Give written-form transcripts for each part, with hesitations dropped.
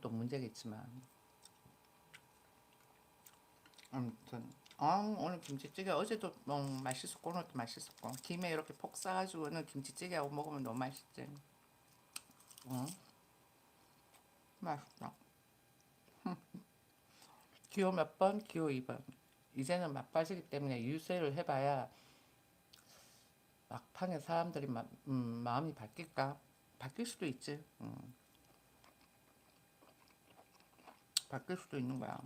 또 문제겠지만. 아무튼 오늘 김치찌개 어제도 맛있었고 오늘도 맛있었고 김에 이렇게 폭 싸가지고는 김치찌개하고 먹으면 너무 맛있지. 응? 맛있다. 기호 몇 번? 기호 2번. 이제는 맛빠지기 때문에 유세를 해봐야 막판에 사람들이 마음이 바뀔까? 바뀔 수도 있지. 바뀔 수도 있는 거야.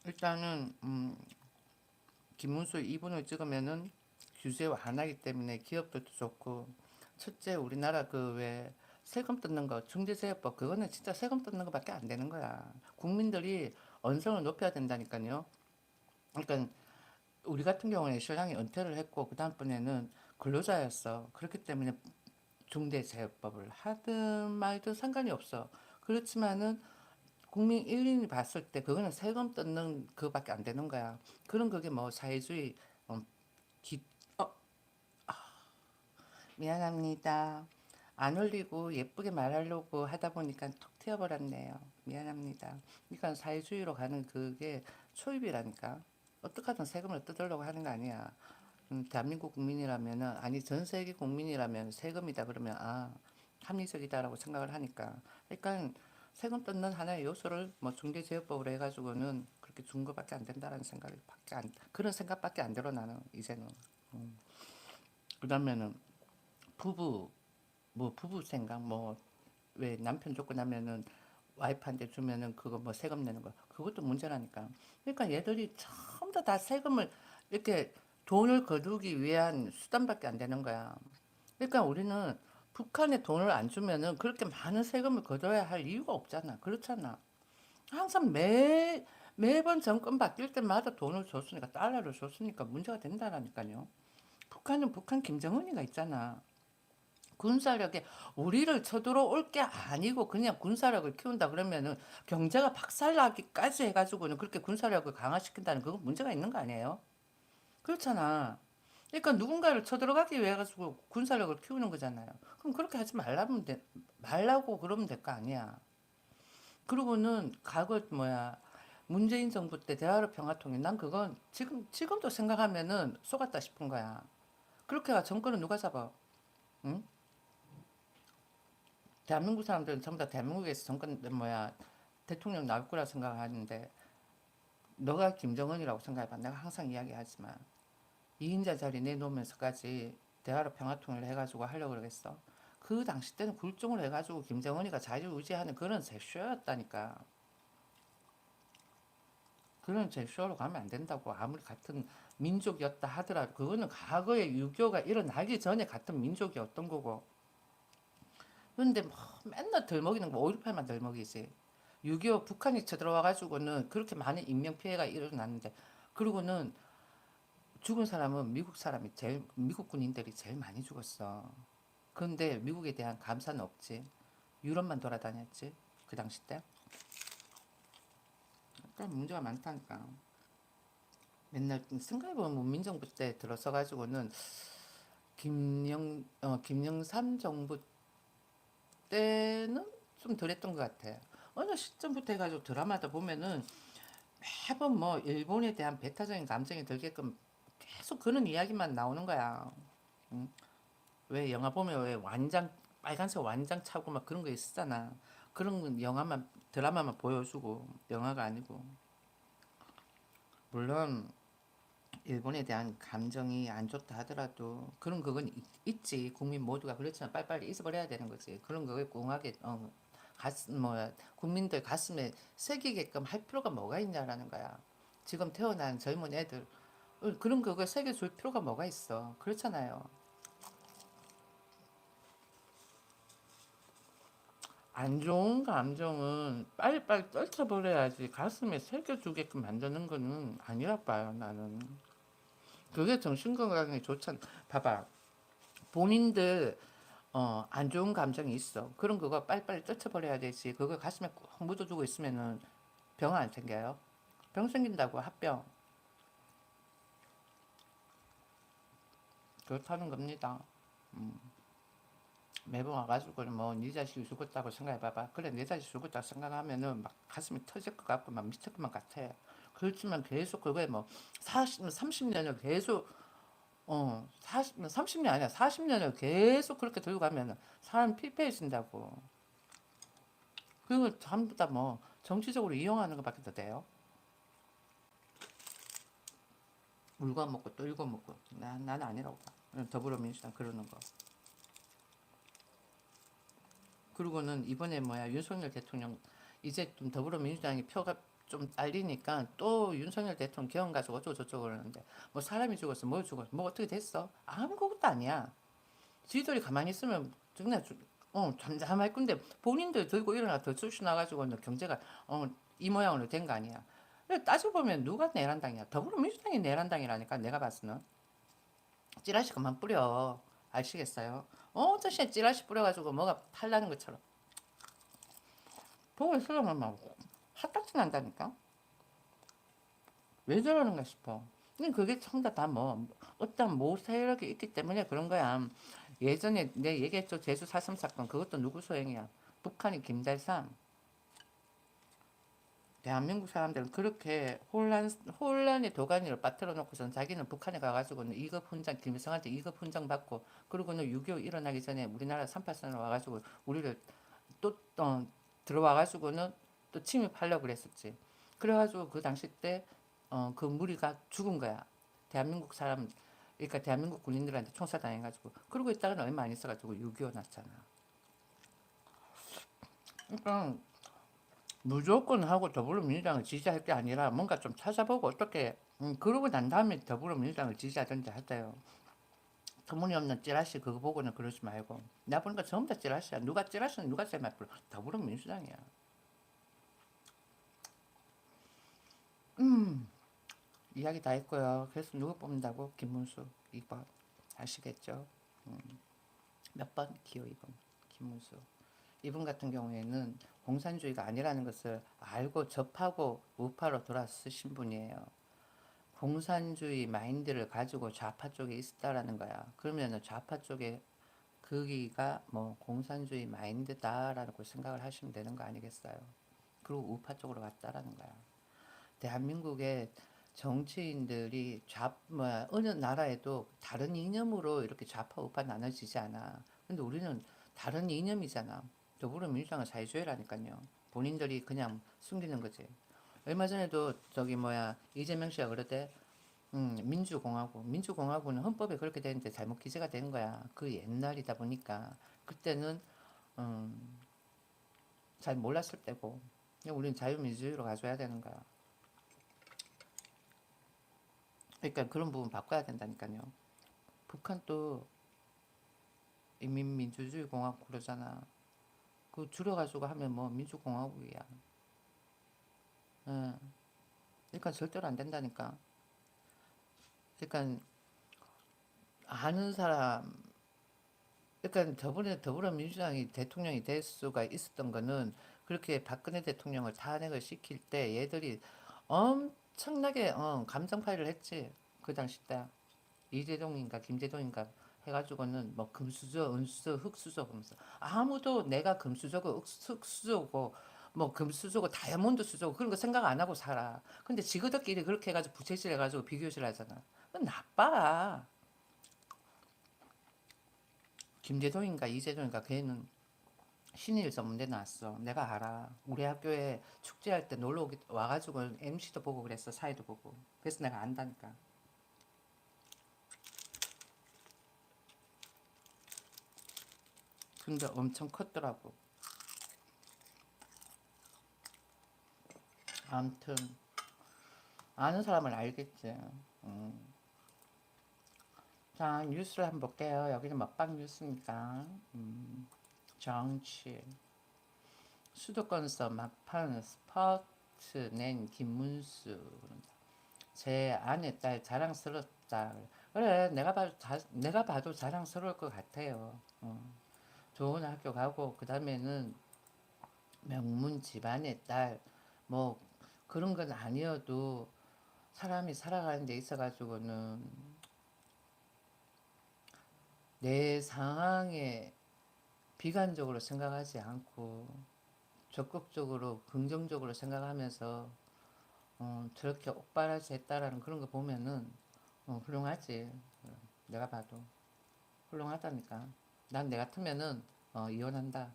일단은 김문수 2분을 찍으면은 규제 완화하기 때문에 기업들도 좋고, 첫째 우리나라 그 왜 세금 뜯는 거 중대재해법 그거는 진짜 세금 뜯는 거밖에 안 되는 거야. 국민들이 언성을 높여야 된다니까요. 그러니까 우리 같은 경우는 신랑이 은퇴를 했고 그 다음번에는 근로자였어. 그렇기 때문에 중대재해법을 하든 말든 상관이 없어. 그렇지만은 국민 1인이 봤을 때 그거는 세금 뜯는 그거밖에 안 되는 거야. 그런 그게 뭐 사회주의 어, 기, 어, 미안합니다. 안 올리고 예쁘게 말하려고 하다 보니까 톡 튀어버렸네요. 미안합니다. 그러니까 사회주의로 가는 그게 초입이라니까. 어떻게든 세금을 뜯으려고 하는 거 아니야. 대한민국 국민이라면은 아니 전 세계 국민이라면 세금이다 그러면 합리적이다라고 생각을 하니까. 그러니까 세금 뜯는 하나의 요소를 뭐 중대재해법으로 해가지고는 그렇게 준 거밖에 안 된다라는 생각이 밖에 안 그런 생각밖에 안 들어 나는 이제는. 그다음에는 부부 부부 생각 뭐 왜 남편 좋고 나면은 와이프한테 주면은 그거 뭐 세금 내는 거 그것도 문제라니까. 그러니까 얘들이 전부 다 세금을 이렇게 돈을 거두기 위한 수단밖에 안 되는 거야. 그러니까 우리는 북한에 돈을 안 주면은 그렇게 많은 세금을 거둬야 할 이유가 없잖아. 그렇잖아. 항상 매번 정권 바뀔 때마다 돈을 줬으니까 달러를 줬으니까 문제가 된다라니까요. 북한은 북한 김정은이가 있잖아. 군사력에 우리를 쳐들어올 게 아니고 그냥 군사력을 키운다 그러면은 경제가 박살나기까지 해가지고는 그렇게 군사력을 강화시킨다는 그건 문제가 있는 거 아니에요? 그렇잖아. 그러니까 누군가를 쳐들어가기 위해 가지고 군사력을 키우는 거잖아요. 그럼 그렇게 하지 말라고 그러면 될 거 아니야. 그리고는 과거 문재인 정부 때 대화로 평화통일 난 그건 지금도 생각하면은 속았다 싶은 거야. 그렇게 가 정권은 누가 잡아? 응? 대한민국 사람들은 전부 다 대한민국에서 정권 대통령 나올 거라 생각하는데 너가 김정은이라고 생각해봐. 내가 항상 이야기하지만 2인자 자리 내놓으면서까지 대화로 평화통일을 해가지고 하려고 그러겠어. 그 당시 때는 굴종을 해가지고 김정은이가 자유의지하는 그런 제스처였다니까. 그런 제스처로 가면 안 된다고. 아무리 같은 민족이었다 하더라도 그거는 과거에 6.25가 일어나기 전에 같은 민족이었던 거고. 그런데 뭐 맨날 덜먹이는 거 5.18만 덜먹이지. 6.25 북한이 쳐들어와가지고는 그렇게 많은 인명피해가 일어났는데 그리고는 죽은 사람은 미국 군인들이 제일 많이 죽었어. 그런데 미국에 대한 감사는 없지. 유럽만 돌아다녔지. 그 당시 때. 그러니까 문제가 많다니까. 맨날 생각해보면 문민정부 때 들어서가지고는 김영삼 정부 때는 좀 덜했던 것 같아. 어느 시점부터 해가지고 드라마다 보면은 매번 뭐 일본에 대한 배타적인 감정이 들게끔 계속 그런 이야기만 나오는 거야. 응? 왜 영화 보면 왜 완장 빨간색 완장 차고 막 그런 거 있었잖아. 그런 영화만 드라마만 보여주고 영화가 아니고. 물론 일본에 대한 감정이 안 좋다 하더라도 그런 그건 있지. 국민 모두가 그렇지만 빨리빨리 잊어버려야 되는 거지. 그런 거에 공하게 국민들 가슴에 새기게끔 할 필요가 뭐가 있냐라는 거야. 지금 태어난 젊은 애들 그런 그걸 새겨줄 필요가 뭐가 있어. 그렇잖아요. 안 좋은 감정은 빨리빨리 떨쳐버려야지 가슴에 새겨주게끔 만드는 거는 아니라 봐요, 나는. 그게 정신건강에 좋잖아. 봐봐. 본인들, 안 좋은 감정이 있어. 그럼 그거 빨리빨리 떨쳐버려야 되지. 그거 가슴에 꼭 묻어두고 있으면은 병 안 생겨요? 병 생긴다고, 합병. 그렇다는 겁니다. 매번 와가지고는 뭐 네 자식이 죽었다고 생각해봐봐. 그래 내 자식 죽었다고 생각하면은 막 가슴이 터질 것 같고 막 미칠 것만 같아. 그렇지만 계속 그거에 뭐 40, 30년을 계속 40, 30년 아니야. 40년을 계속 그렇게 들고 가면은 사람 피폐해진다고. 그거 전부 다 뭐 정치적으로 이용하는 것밖에 더 돼요. 물고 먹고 또 일고 먹고. 나는 아니라고 봐. 더불어민주당 그러는 거. 그리고는 이번에 뭐야 윤석열 대통령 이제 좀 더불어민주당이 표가 좀 딸리니까 또 윤석열 대통령 개헌 가지고 어쩌고저쩌고 그러는데 뭐 사람이 죽었어 뭐 죽었어 뭐 어떻게 됐어 아무것도 아니야. 지들이 가만히 있으면 정말 잠잠할 건데 본인들 들고 일어나 더 쑤시 나가지고는 경제가 이 모양으로 된 거 아니야. 따지고 보면 누가 내란당이야? 더불어민주당이 내란당이라니까 내가 봤으는. 찌라시 그만 뿌려. 아시겠어요? 어저씨 찌라시 뿌려가지고 뭐가 탈나는 것처럼. 보고 있으면 막 핫딱지 난다니까? 왜 저러는가 싶어. 근데 그게 전부 다뭐 어떤 모세력이 있기 때문에 그런 거야. 예전에 내 얘기했죠. 제주 4.3 사건. 그것도 누구 소행이야? 북한이 김달삼. 대한민국 사람들은 그렇게 혼란의 도가니를 빠뜨려 놓고선 자기는 북한에 가가지고는 2급 훈장, 김일성한테 2급 훈장 받고, 그리고는 6.25 일어나기 전에 우리나라 38선을 와가지고 우리를 또, 들어와가지고는 또 침입하려고 그랬었지. 그래가지고 그 당시 때, 그 무리가 죽은 거야. 대한민국 사람, 그러니까 대한민국 군인들한테 총살당해가지고. 그러고 있다가 얼마 안 있어가지고 6.25 났잖아. 그러니까 무조건 하고 더불어민주당을 지지할 게 아니라 뭔가 좀 찾아보고 어떻게 그러고 난 다음에 더불어민주당을 지지하든지 하세요. 터무니없는 찌라시 그거 보고는 그러지 말고 나 보니까 전부 다 찌라시야. 누가 찌라시는 누가 제일 많이 불러. 더불어민주당이야. 이야기 다 했고요. 그래서 누구 뽑는다고? 김문수 2번 아시겠죠? 음, 몇 번? 기호 2번 김문수. 이분 같은 경우에는 공산주의가 아니라는 것을 알고 접하고 우파로 돌아서신 분이에요. 공산주의 마인드를 가지고 좌파 쪽에 있었다라는 거야. 그러면은 좌파 쪽에 거기가 뭐 공산주의 마인드다라고 생각을 하시면 되는 거 아니겠어요? 그리고 우파 쪽으로 갔다라는 거야. 대한민국의 정치인들이 뭐야, 어느 나라에도 다른 이념으로 이렇게 좌파 우파 나눠지지 않아. 근데 우리는 다른 이념이잖아. 더불어민주당은 사회주의라니까요. 본인들이 그냥 숨기는 거지. 얼마 전에도 저기 뭐야 이재명 씨가 그러대. 민주공화국은 헌법에 그렇게 되는데 잘못 기재가 된 거야. 그 옛날이다 보니까 그때는 음, 잘 몰랐을 때고. 우리는 자유민주주의로 가져야 되는 거야. 그러니까 그런 부분 바꿔야 된다니까요. 북한도 인민민주주의공화국 그러잖아. 그 줄여가지고 하면 뭐 민주공화국이야. 예. 그러니까 절대로 안 된다니까. 그러니까 아는 사람, 그러니까 저번에 더불어민주당이 대통령이 될 수가 있었던 거는 그렇게 박근혜 대통령을 탄핵을 시킬 때 얘들이 엄청나게 감정파일을 했지. 그 당시 때. 이재동인가 김재동인가 해가지고는 뭐 금수저, 은수저, 흑수저 그러면서 아무도 내가 금수저고 흑수저고 뭐 금수저고 다이아몬드 수저고 그런 거 생각 안 하고 살아. 근데 지그들끼리 그렇게 해가지고 부채질 해가지고 비교질 하잖아. 그건 나빠. 김재동인가 이재동인가 걔는 신일 전문대 나왔어. 내가 알아. 우리 학교에 축제할 때 놀러 와가지고 MC도 보고 그랬어. 사회도 보고. 그래서 내가 안다니까. 근데 엄청 컸더라고. 아무튼 아는 사람은 알겠지. 음. 자, 뉴스를 한번 볼게요. 여기는 먹방 뉴스니까. 정치. 수도권서 막판 스퍼트 낸 김문수. 제 아내 딸 자랑스럽다. 그래, 내가 봐도 자랑스러울 것 같아요. 좋은 학교 가고, 그 다음에는 명문 집안의 딸, 뭐, 그런 건 아니어도 사람이 살아가는 데 있어가지고는 내 상황에 비관적으로 생각하지 않고 적극적으로 긍정적으로 생각하면서 저렇게 옥바라지 했다라는 그런 거 보면은 훌륭하지. 내가 봐도 훌륭하다니까. 난 내 같으면은 이혼한다.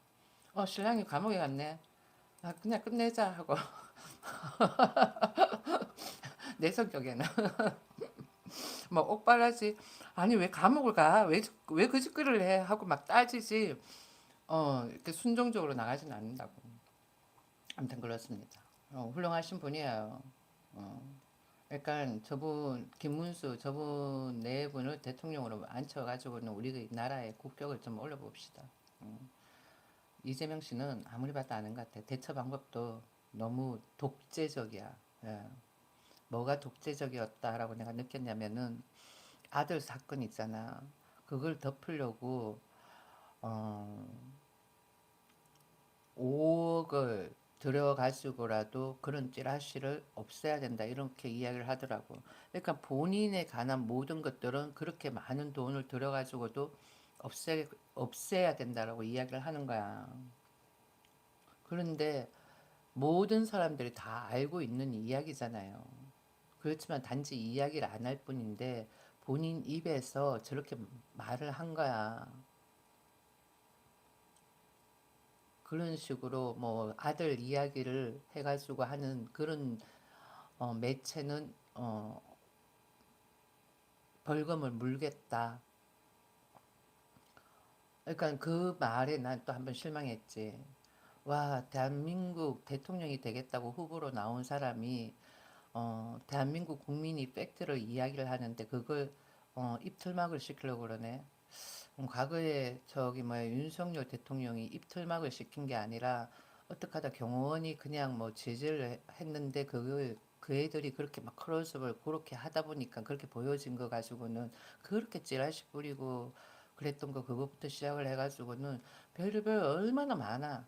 신랑이 감옥에 갔네. 아, 그냥 끝내자 하고 내 성격에는 뭐 옥바라지 아니 왜 감옥을 가? 왜 그 짓거리를 해? 하고 막 따지지. 이렇게 순종적으로 나가지는 않는다고. 아무튼 그렇습니다. 훌륭하신 분이에요. 어, 그러니까 저분 김문수 저분 네 분을 대통령으로 앉혀가지고는 우리 나라의 국격을 좀 올려봅시다. 이재명 씨는 아무리 봐도 아는 것 같아. 대처 방법도 너무 독재적이야. 예. 뭐가 독재적이었다라고 내가 느꼈냐면은 아들 사건 있잖아. 그걸 덮으려고 어, 5억을 들여가지고라도 그런 찌라시를 없애야 된다 이렇게 이야기를 하더라고. 그러니까 본인에 관한 모든 것들은 그렇게 많은 돈을 들여가지고도 없애야 된다라고 이야기를 하는 거야. 그런데 모든 사람들이 다 알고 있는 이야기잖아요. 그렇지만 단지 이야기를 안 할 뿐인데 본인 입에서 저렇게 말을 한 거야. 그런 식으로 뭐 아들 이야기를 해가지고 하는 그런 매체는 벌금을 물겠다. 그러니까 그 말에 난 또 한번 실망했지. 와, 대한민국 대통령이 되겠다고 후보로 나온 사람이 대한민국 국민이 팩트를 이야기를 하는데 그걸 입틀막을 시키려고 그러네. 과거에 저기 뭐야 윤석열 대통령이 입틀막을 시킨 게 아니라 어떻게 하다 경호원이 그냥 뭐 제재를 했는데 그걸 그 애들이 그렇게 막 크로스업을 그렇게 하다 보니까 그렇게 보여진 거 가지고는 그렇게 찌라시 뿌리고 그랬던 거 그거부터 시작을 해가지고는 별의별 얼마나 많아.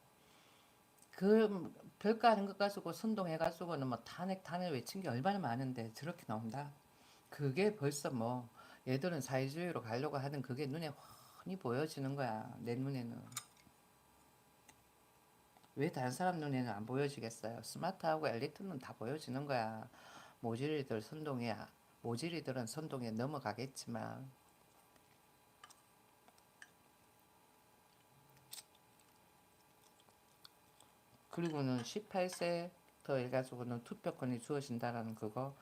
그 별거 아닌 것 가지고 선동해가지고는 뭐 탄핵 외친 게 얼마나 많은데 저렇게 나온다. 그게 벌써 뭐 얘들은 사회주의로 가려고 하는 그게 눈에 훤히 보여지는 거야. 내 눈에는. 왜 다른 사람 눈에는 안 보여지겠어요? 스마트하고 엘리트는 다 보여지는 거야. 모질이들 선동에 모질이들은 선동에 넘어가겠지만 그리고는 18세부터 해가지고는 투표권이 주어진다라는 그거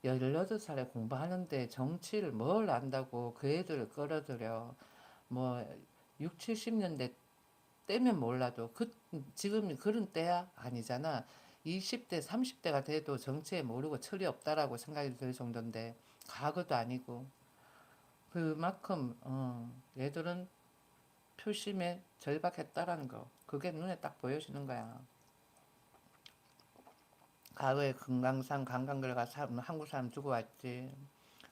18살에 공부하는데 정치를 뭘 안다고 그 애들을 끌어들여 뭐 6, 70년대 때면 몰라도 지금 그런 때야 아니잖아. 20대, 30대가 돼도 정치에 모르고 철이 없다라고 생각이 들 정도인데 과거도 아니고 그만큼 얘들은 표심에 절박했다라는 거 그게 눈에 딱 보여지는 거야. 과거에 금강산 관광을 가서 한국 사람 주고 왔지.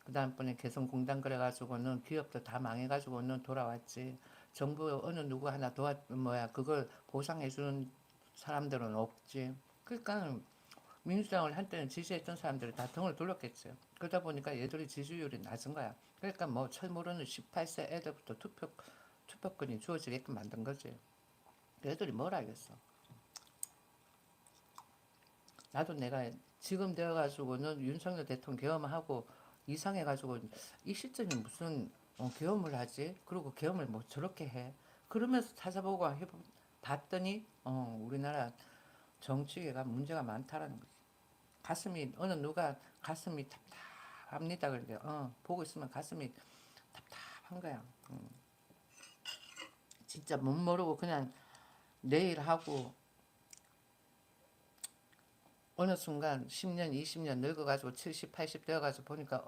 그 다음번에 개성공단 그래가지고는 기업들 다 망해가지고는 돌아왔지. 정부 어느 누구 하나 그걸 보상해주는 사람들은 없지. 그러니까 민주당을 한때는 지지했던 사람들이 다 등을 돌렸겠지. 그러다 보니까 얘들이 지지율이 낮은 거야. 그러니까 뭐 철모르는 18세 애들부터 투표권이 주어지게끔 만든 거지. 얘들이 뭘 알겠어. 나도 내가 지금 되어가지고는 윤석열 대통령 계엄하고 이상해가지고 이 시점이 무슨 계엄을 하지? 그리고 계엄을 뭐 저렇게 해? 그러면서 찾아보고 봤더니 우리나라 정치계가 문제가 많다라는 거지. 가슴이 어느 누가 가슴이 답답합니다. 그런데 보고 있으면 가슴이 답답한 거야. 진짜 못 모르고 그냥 내일 하고 어느 순간 10년, 20년 늙어가지고 70, 80 되어가지고 보니까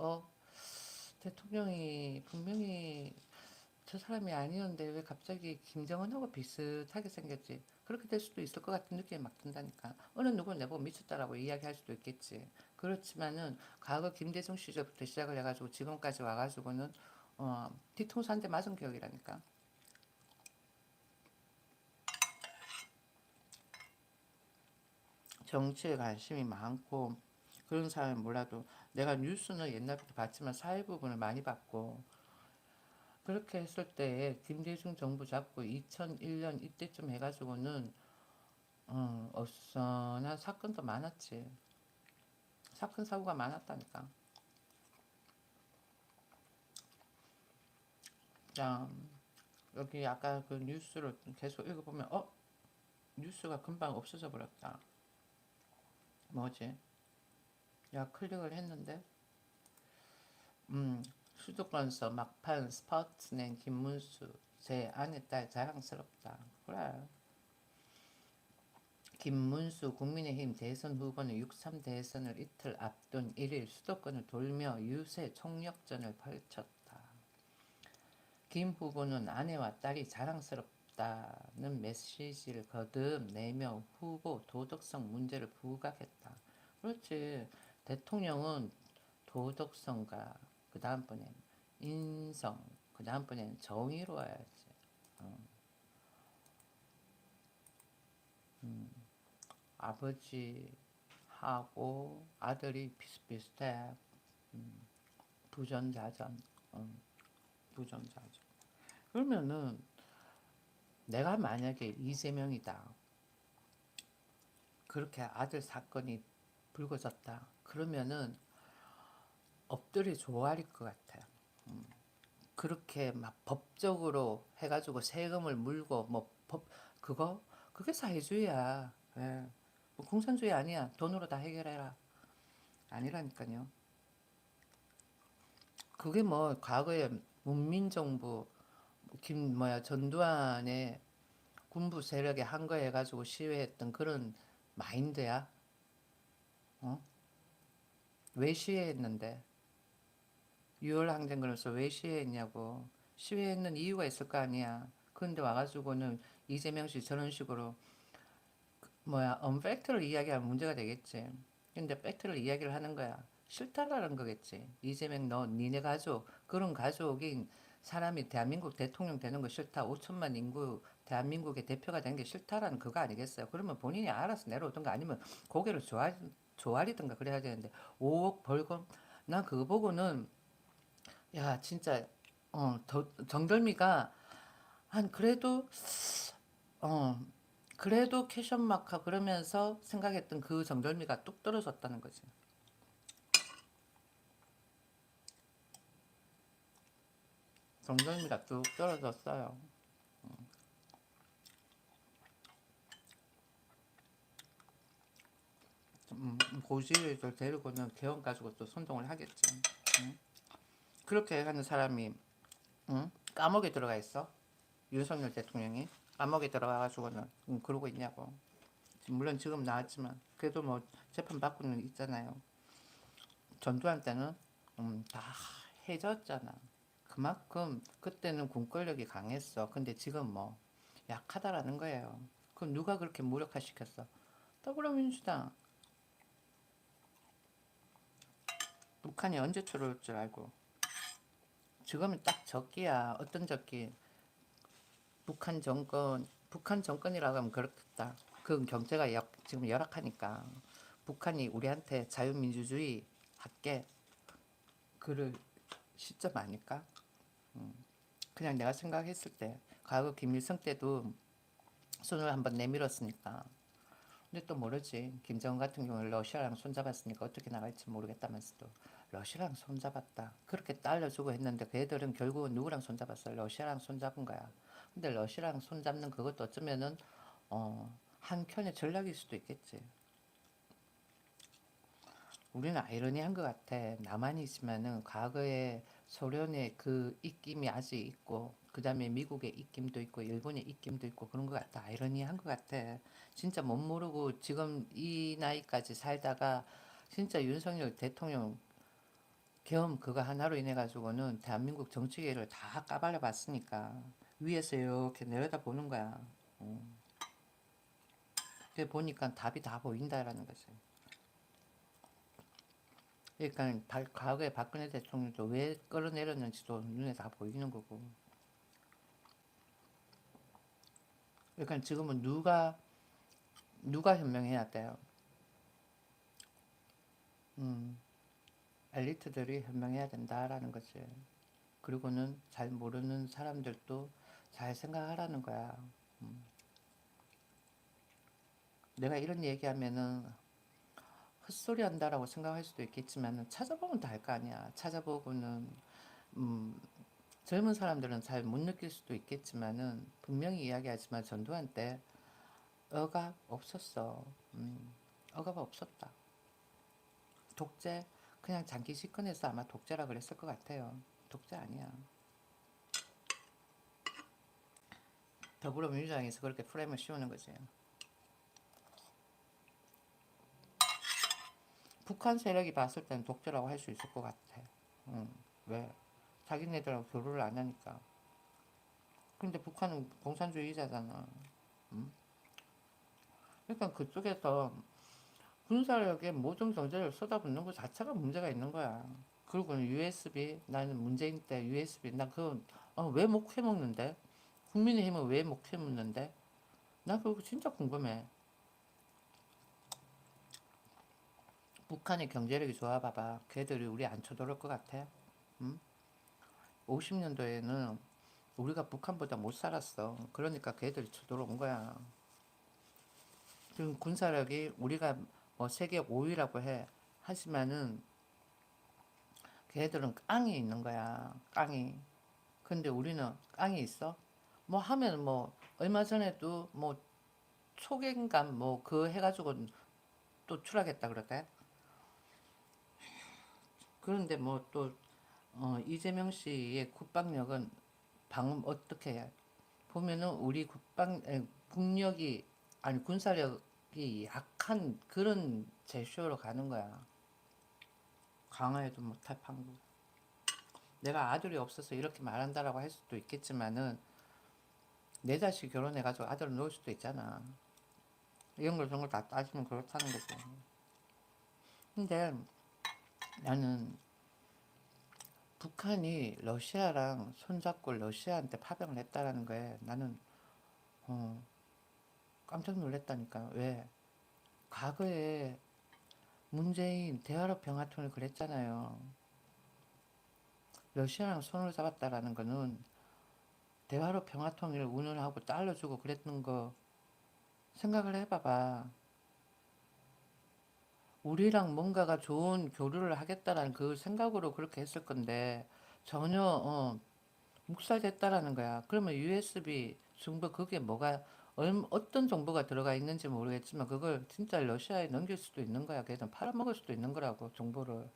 대통령이 분명히 저 사람이 아니었는데 왜 갑자기 김정은하고 비슷하게 생겼지? 그렇게 될 수도 있을 것 같은 느낌이 막 든다니까. 어느 누구는 내보고 미쳤다라고 이야기할 수도 있겠지. 그렇지만은 과거 김대중 시절부터 시작을 해가지고 지금까지 와가지고는 뒤통수 한 대 맞은 기억이라니까. 정치에 관심이 많고 그런 사람은 몰라도 내가 뉴스는 옛날부터 봤지만 사회 부분을 많이 봤고 그렇게 했을 때 김대중 정부 잡고 2001년 이때쯤 해가지고는 어수선한 사건도 많았지. 사건 사고가 많았다니까. 자, 여기 아까 그 뉴스를 계속 읽어보면 뉴스가 금방 없어져 버렸다. 뭐지? 야, 클릭을 했는데 수도권서 막판 스포츠 낸 김문수 제 아내 딸 자랑스럽다. 그래. 김문수 국민의힘 대선 후보는 6.3 대선을 이틀 앞둔 1일 수도권을 돌며 유세 총력전을 펼쳤다. 김 후보는 아내와 딸이 자랑스럽다는 메시지를 거듭내며 후보 도덕성 문제를 부각했다. 그렇지. 대통령은 도덕성과 그 다음번엔 인성, 그 다음번엔 정의로워야지. 어. 아버지하고 아들이 비슷비슷해. 부전자전. 부전자전. 그러면은 내가 만약에 이재명이다. 그렇게 아들 사건이 불거졌다. 그러면은 엎드려 조아릴 것 같아. 그렇게 막 법적으로 해가지고 세금을 물고 뭐 법 그게 사회주의야. 예. 뭐 공산주의 아니야. 돈으로 다 해결해라. 아니라니까요. 그게 뭐 과거에 문민정부 김 뭐야 전두환의 군부 세력에 한 거 해가지고 시위했던 그런 마인드야. 어? 왜 시위했는데? 6월 항쟁그러면서 왜 시위했냐고. 시위했는 이유가 있을 거 아니야. 그런데 와가지고는 이재명 씨 저런 식으로 뭐야 언팩트를 이야기하면 문제가 되겠지. 근데 팩트를 이야기를 하는 거야. 싫다라는 거겠지. 이재명 너 니네 가족 그런 가족인 사람이 대한민국 대통령 되는 거 싫다. 5천만 인구 대한민국의 대표가 되는 게 싫다라는 그거 아니겠어요. 그러면 본인이 알아서 내려오든가 아니면 고개를 조아리든가 그래야 되는데 5억 벌금 난 그거 보고는 야 진짜 정덜미가 한 어 그래도 캐션마카 그러면서 생각했던 그 정덜미가 뚝 떨어졌다는 거지. 정덜미가 뚝 떨어졌어요. 고지를 데리고는 개헌 가지고 또 선동을 하겠지. 응? 그렇게 하는 사람이 감옥에 들어가 있어. 윤석열 대통령이 감옥에 들어가가지고는 그러고 있냐고. 물론 지금 나왔지만 그래도 뭐 재판 받고는 있잖아요. 전두환 때는 다 해졌잖아. 그만큼 그때는 군권력이 강했어. 근데 지금 뭐 약하다라는 거예요. 그럼 누가 그렇게 무력화시켰어? 더불어민주당. 북한이 언제 들어올 줄 알고. 지금은 딱 적기야. 어떤 적기? 북한 정권이라고 하면 그렇겠다. 그 경제가 지금 열악하니까 북한이 우리한테 자유민주주의 할게 그럴 시점 아닐까? 그냥 내가 생각했을 때 과거 김일성 때도 손을 한번 내밀었으니까. 근데 또 모르지. 김정은 같은 경우는 러시아랑 손잡았으니까 어떻게 나갈지 모르겠다면서도 러시아랑 손잡았다. 그렇게 딸려주고 했는데 그 애들은 결국은 누구랑 손잡았어요? 러시아랑 손잡은 거야. 근데 러시아랑 손잡는 그것도 어쩌면은 한편의 전략일 수도 있겠지. 우리는 아이러니한 것 같아. 나만이 있으면은 과거에 소련의 그 입김이 아직 있고, 그 다음에 미국의 입김도 있고, 일본의 입김도 있고, 그런 것 같아. 아이러니한 것 같아. 진짜 못 모르고 지금 이 나이까지 살다가 진짜 윤석열 대통령 겸 그거 하나로 인해 가지고는 대한민국 정치계를 다 까발려 봤으니까 위에서 이렇게 내려다 보는 거야. 그게 보니까 답이 다 보인다라는 거지. 그러니까 과거에 박근혜 대통령도 왜 끌어내렸는지도 눈에 다 보이는 거고. 그러니까 지금은 누가 현명해야 돼요. 음, 엘리트들이 현명해야 된다라는 거지. 그리고는 잘 모르는 사람들도 잘 생각하라는 거야. 음. 내가 이런 얘기하면은 헛소리 한다라고 생각할 수도 있겠지만 찾아보면 다 알 거 아니야. 찾아보고는 음, 젊은 사람들은 잘 못 느낄 수도 있겠지만은 분명히 이야기하지만 전두환 때 억압 없었어. 억압 없었다. 독재 그냥 장기 집권해서 아마 독재라 그랬을 것 같아요. 독재 아니야. 더불어민주당에서 그렇게 프레임을 씌우는 거지. 북한 세력이 봤을 때는 독재라고 할 수 있을 것 같아. 왜? 자기네들하고 교류를 안 하니까. 근데 북한은 공산주의자잖아. 음? 그러니까 그쪽에서 군사력에 모든 경제를 쏟아붓는 것 자체가 문제가 있는 거야. 그리고는 USB, 나는 문재인 때 USB, 나 그거 왜 목회먹는데? 국민의힘은 왜 목회먹는데? 나 그거 진짜 궁금해. 북한의 경제력이 좋아 봐봐. 걔들이 우리 안 쳐들어올 것 같아. 응? 50년도에는 우리가 북한보다 못 살았어. 그러니까 걔들이 쳐들어온 거야. 지금 군사력이 우리가 뭐 세계 5위라고 해. 하지만은 걔들은 깡이 있는 거야. 깡이. 근데 우리는 깡이 있어? 뭐 하면 뭐 얼마 전에도 뭐 초계인감 뭐 그 해가지고 또 추락했다 그러대. 그런데 뭐 또 이재명 씨의 국방력은 방금 어떻게 해? 보면은 우리 국력이 아니 군사력이 약한 그런 제쇼로 가는 거야. 강화해도 못할 판국. 내가 아들이 없어서 이렇게 말한다라고 할 수도 있겠지만은 내 자식 결혼해가지고 아들을 놓을 수도 있잖아. 이런 걸 저런 걸 다 따지면 그렇다는 거지. 근데 나는 북한이 러시아랑 손잡고 러시아한테 파병을 했다라는 거에 나는 어, 깜짝 놀랐다니까. 왜? 과거에 문재인 대화로 평화통일 그랬잖아요. 러시아랑 손을 잡았다라는 거는 대화로 평화통일 운운하고 달러 주고 그랬던 거 생각을 해봐봐. 우리랑 뭔가가 좋은 교류를 하겠다라는 그 생각으로 그렇게 했을 건데 전혀 묵살됐다라는 거야. 그러면 USB 정보 그게 뭐가 어떤 정보가 들어가 있는지 모르겠지만 그걸 진짜 러시아에 넘길 수도 있는 거야. 걔는 팔아먹을 수도 있는 거라고 정보를.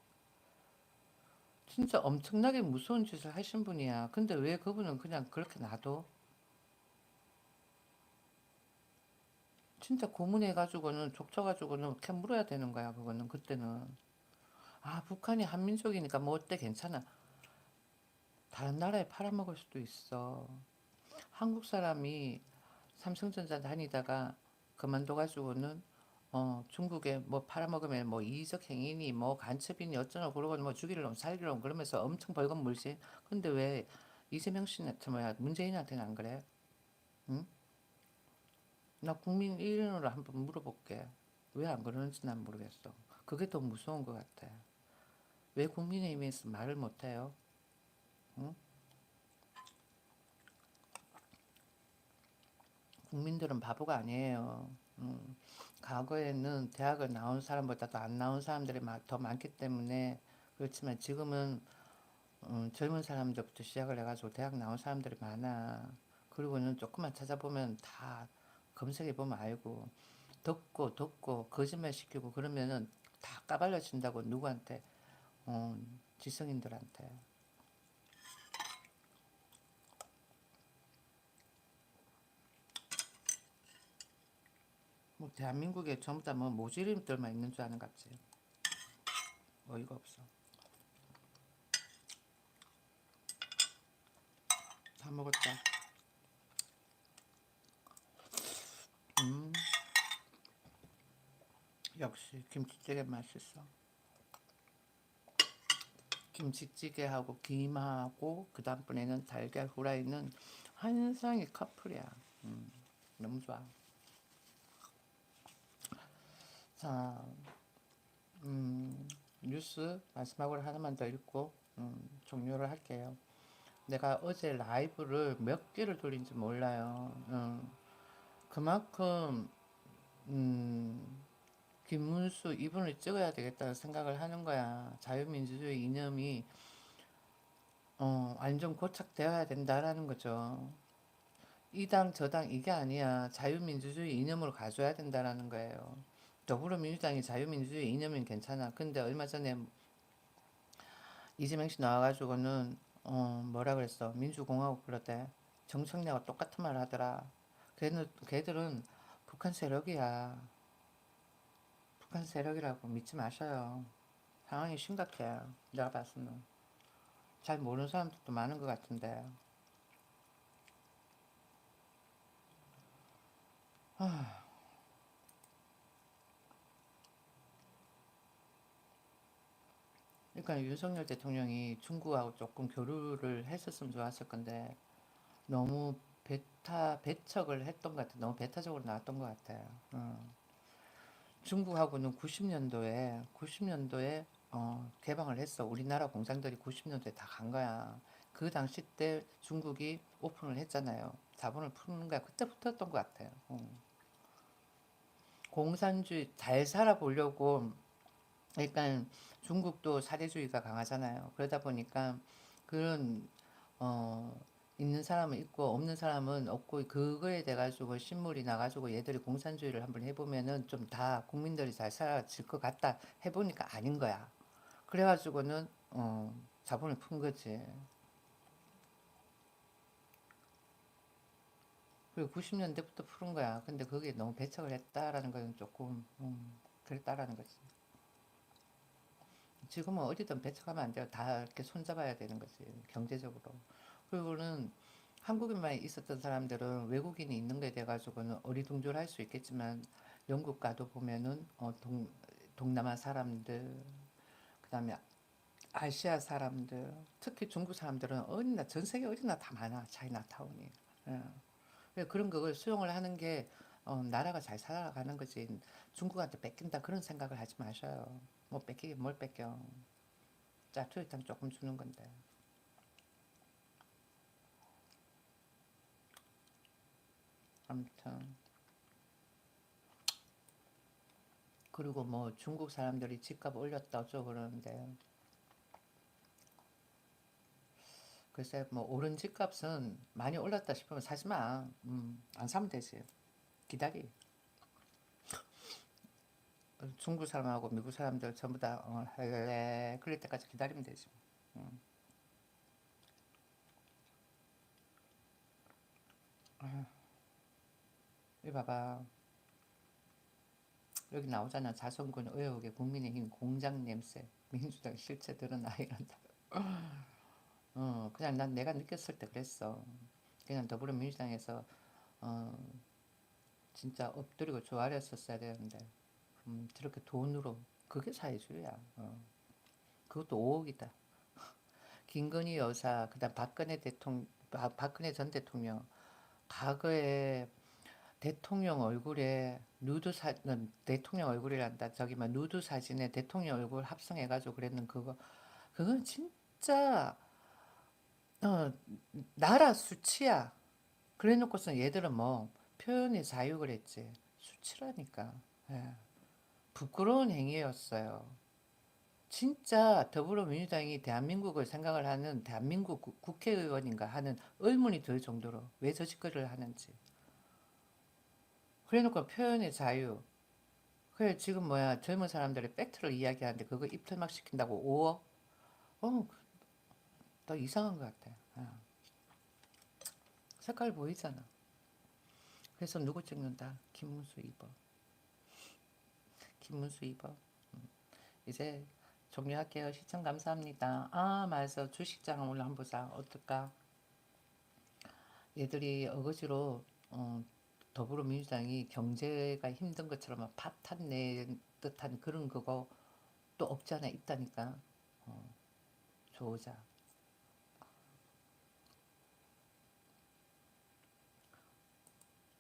진짜 엄청나게 무서운 짓을 하신 분이야. 근데 왜 그분은 그냥 그렇게 놔둬? 진짜 고문해가지고는 족쳐가지고는 캐 물어야 되는 거야. 그거는 그때는. 아 북한이 한민족이니까 뭐 어때 괜찮아. 다른 나라에 팔아먹을 수도 있어. 한국 사람이 삼성전자 다니다가 그만둬가지고는 중국에 뭐 팔아먹으면 뭐 이적 행위니 뭐 간첩이니 어쩌나 그러고 뭐 죽이려고 살리려고 그러면서 엄청 벌금 물지. 근데 왜 이재명 씨한테 뭐야 문재인한테는 안 그래? 응? 나 국민 1인으로 한번 물어볼게. 왜 안 그러는지 난 모르겠어. 그게 더 무서운 것 같아. 왜 국민의힘에서 말을 못해요? 응? 국민들은 바보가 아니에요. 과거에는 대학을 나온 사람보다도 안 나온 사람들이 더 많기 때문에 그렇지만 지금은 젊은 사람들부터 시작을 해가지고 대학 나온 사람들이 많아. 그리고는 조금만 찾아보면 다 검색해보면 알고 덮고 거짓말 시키고 그러면은 다 까발려진다고 누구한테 지성인들한테 뭐 대한민국에 전부 다 뭐 모질임들만 있는 줄 아는 것 같지. 어이가 없어. 다 먹었다. 음, 역시 김치찌개 맛있어. 김치찌개하고 김하고 그 다음번에는 달걀 후라이는 환상의 커플이야. 너무 좋아. 자, 뉴스 마지막으로 하나만 더 읽고 종료를 할게요. 내가 어제 라이브를 몇 개를 돌린지 몰라요. 그만큼 김문수 이분을 찍어야 되겠다는 생각을 하는 거야. 자유민주주의 이념이 완전 고착되어야 된다라는 거죠. 이 당 저 당 이게 아니야. 자유민주주의 이념으로 가져야 된다라는 거예요. 더불어민주당이 자유민주주의 이념은 괜찮아. 근데 얼마 전에 이재명 씨 나와가지고는 뭐라 그랬어? 민주공화국 그러대. 정청래가 똑같은 말 하더라. 걔들은 북한 세력이야. 북한 세력이라고 믿지 마셔요. 상황이 심각해. 내가 봤으면. 잘 모르는 사람들도 많은 것 같은데. 그러니까 윤석열 대통령이 중국하고 조금 교류를 했었으면 좋았을 건데 너무 배척을 했던 것 같아. 너무 배타적으로 나왔던 것 같아요. 중국하고는 90년도에 개방을 했어. 우리나라 공장들이 90년도에 다 간 거야. 그 당시 때 중국이 오픈을 했잖아요. 자본을 푸는 거야. 그때부터였던 것 같아요. 공산주의 잘 살아보려고, 그러니까 중국도 사대주의가 강하잖아요. 그러다 보니까 그런 어 있는 사람은 있고 없는 사람은 없고, 그거에 대 가지고 신물이 나가지고 얘들이 공산주의를 한번 해보면은 좀 다 국민들이 잘 살아질 것 같다 해보니까 아닌 거야. 그래가지고는 자본을 푼 거지. 그리고 90년대부터 푸른 거야. 근데 거기에 너무 배척을 했다라는 거는 조금 그랬다라는 거지. 지금은 어디든 배척하면 안 돼요. 다 이렇게 손잡아야 되는 거지. 경제적으로. 그리고는 한국에만 있었던 사람들은 외국인이 있는 거에 대해 가지고는 어리둥절할 수 있겠지만, 영국 가도 보면은 동남아 사람들, 그다음에 아시아 사람들, 특히 중국 사람들은 어디나, 전 세계 어디나 다 많아. 차이나타운이. 예. 그런 그걸 수용을 하는 게 나라가 잘 살아가는 거지. 중국한테 뺏긴다 그런 생각을 하지 마셔요. 뭐 뺏기긴 뭘 뺏겨. 짜투리탕 조금 주는 건데. 아무튼 그리고 뭐 중국 사람들이 집값 올렸다 어쩌고 그러는데, 글쎄 뭐 오른 집값은 많이 올랐다 싶으면 사지 마. 안 사면 되지. 기다리. 중국 사람하고 미국 사람들 전부 다 할래 그럴 때까지 기다리면 되지. 음. 이 봐봐. 여기 나오잖아. 자성군 의혹의 국민의힘 공장 냄새. 민주당 실체 드러나 이런다. 그냥 난 내가 느꼈을 때 그랬어. 그냥 더불어민주당에서 어, 진짜 엎드리고 조아렸었어야 되는데, 저렇게 돈으로, 그게 사회주의야. 그것도 5억이다. 김건희 여사, 그다음 박근혜 전 대통령, 과거에 대통령 얼굴에 대통령 얼굴이란다. 저기 막 누드 사진에 대통령 얼굴 합성해가지고 그랬는 그거, 그건 진짜 어, 나라 수치야. 그래놓고서 얘들은 뭐 표현의 자유 그랬지. 수치라니까. 예. 부끄러운 행위였어요. 진짜 더불어민주당이 대한민국을 생각을 하는 대한민국 국회의원인가 하는 의문이 들 정도로 왜 저 짓거리를 하는지. 그래놓고 표현의 자유. 그래 지금 뭐야, 젊은 사람들이 팩트를 이야기하는데 그거 입틀막 시킨다고 5억? 어, 너 이상한 것 같아. 색깔 보이잖아. 그래서 누구 찍는다? 김문수 입어. 김문수 입어. 이제 종료할게요. 시청 감사합니다. 아, 맞아. 주식장 오늘 한번 보자. 어떨까? 얘들이 어거지로 더불어민주당이 경제가 힘든 것처럼 막 파탄 내 듯한 그런 그거 또 없지 않아 있다니까. 조자.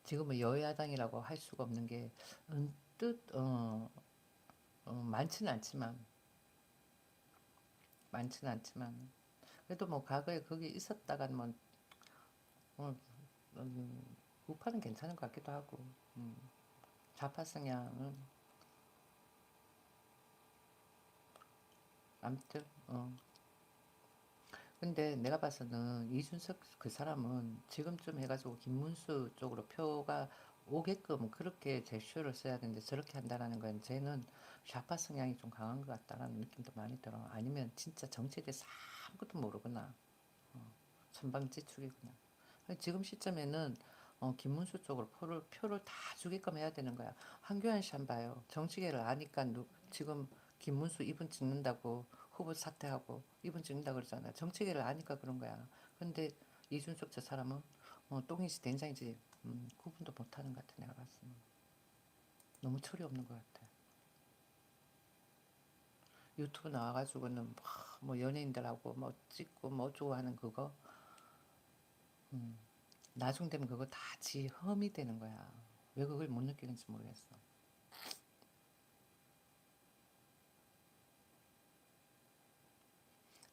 지금은 여야당이라고 할 수가 없는 게 뜻 많지는 않지만 그래도 뭐 과거에 거기 있었다간 뭐 어, 우파는 괜찮은 것 같기도 하고 음, 좌파 성향은 아무튼 근데 내가 봐서는 이준석 그 사람은 지금쯤 해가지고 김문수 쪽으로 표가 오게끔 그렇게 제스처를 써야 되는데 저렇게 한다라는 건 쟤는 좌파 성향이 좀 강한 것 같다라는 느낌도 많이 들어. 아니면 진짜 정치에 대해서 아무것도 모르구나. 천방지축이구나. 지금 시점에는 김문수 쪽으로 표를 다 주게끔 해야 되는 거야. 한교안 씨 한 봐요. 정치계를 아니까 지금 김문수 이분 찍는다고 후보 사퇴하고 이분 찍는다 그러잖아. 정치계를 아니까 그런 거야. 근데 이준석 저 사람은 똥인지 된장인지 구분도 못하는 것 같아. 내가 봤으면 너무 철이 없는 것 같아. 유튜브 나와가지고는 뭐 연예인들하고 뭐 찍고 뭐 어쩌고 하는 그거 나중 되면 그거 다 지 험이 되는 거야. 왜 그걸 못 느끼는지 모르겠어.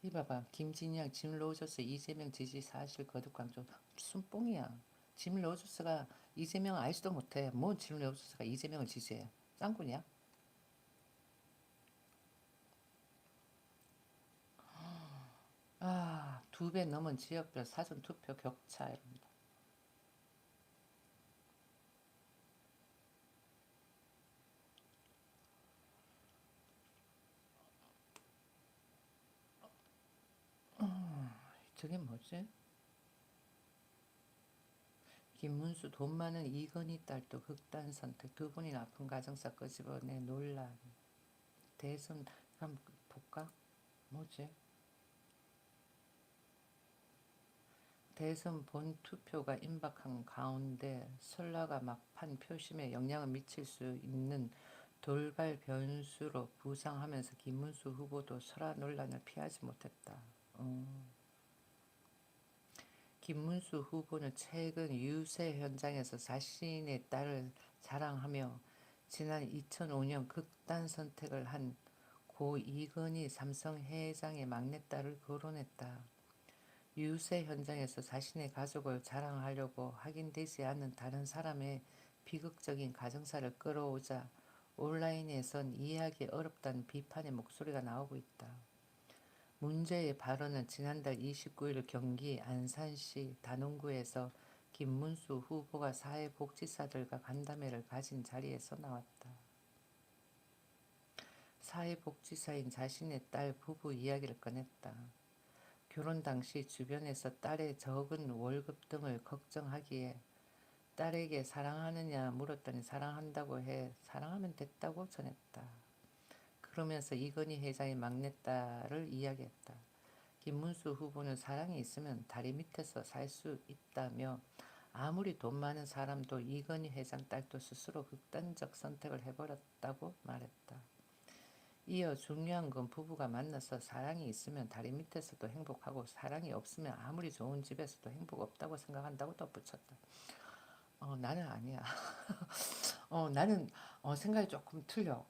이 봐봐. 김진영, 짐 로저스, 이재명 지지 사실 거듭 강조. 무슨 뽕이야. 짐 로저스가 이재명 알지도 못해. 뭔짐 로저스가 이재명을 지지해. 짱구냐? 아, 2배 넘은 지역별 사전투표 격차 이런다. 저게 뭐지? 김문수 돈 많은 이건희 딸도 극단 선택. 두 분이 나쁜 가정사 끄집어내 논란. 대선 한번 볼까? 뭐지? 대선 본투표가 임박한 가운데 설라가 막판 표심에 영향을 미칠 수 있는 돌발 변수로 부상하면서 김문수 후보도 설화 논란을 피하지 못했다. 김문수 후보는 최근 유세 현장에서 자신의 딸을 자랑하며 지난 2005년 극단 선택을 한 고 이건희 삼성 회장의 막내딸을 거론했다. 유세 현장에서 자신의 가족을 자랑하려고 확인되지 않는 다른 사람의 비극적인 가정사를 끌어오자 온라인에선 이해하기 어렵다는 비판의 목소리가 나오고 있다. 문제의 발언은 지난달 29일 경기 안산시 단원구에서 김문수 후보가 사회복지사들과 간담회를 가진 자리에서 나왔다. 사회복지사인 자신의 딸 부부 이야기를 꺼냈다. 결혼 당시 주변에서 딸의 적은 월급 등을 걱정하기에 딸에게 사랑하느냐 물었더니 사랑한다고 해 사랑하면 됐다고 전했다. 그러면서 이건희 회장의 막내딸을 이야기했다. 김문수 후보는 사랑이 있으면 다리 밑에서 살 수 있다며 아무리 돈 많은 사람도 이건희 회장 딸도 스스로 극단적 선택을 해버렸다고 말했다. 이어 중요한 건 부부가 만나서 사랑이 있으면 다리 밑에서도 행복하고 사랑이 없으면 아무리 좋은 집에서도 행복 없다고 생각한다고 덧붙였다. 나는 아니야. 나는 생각이 조금 틀려.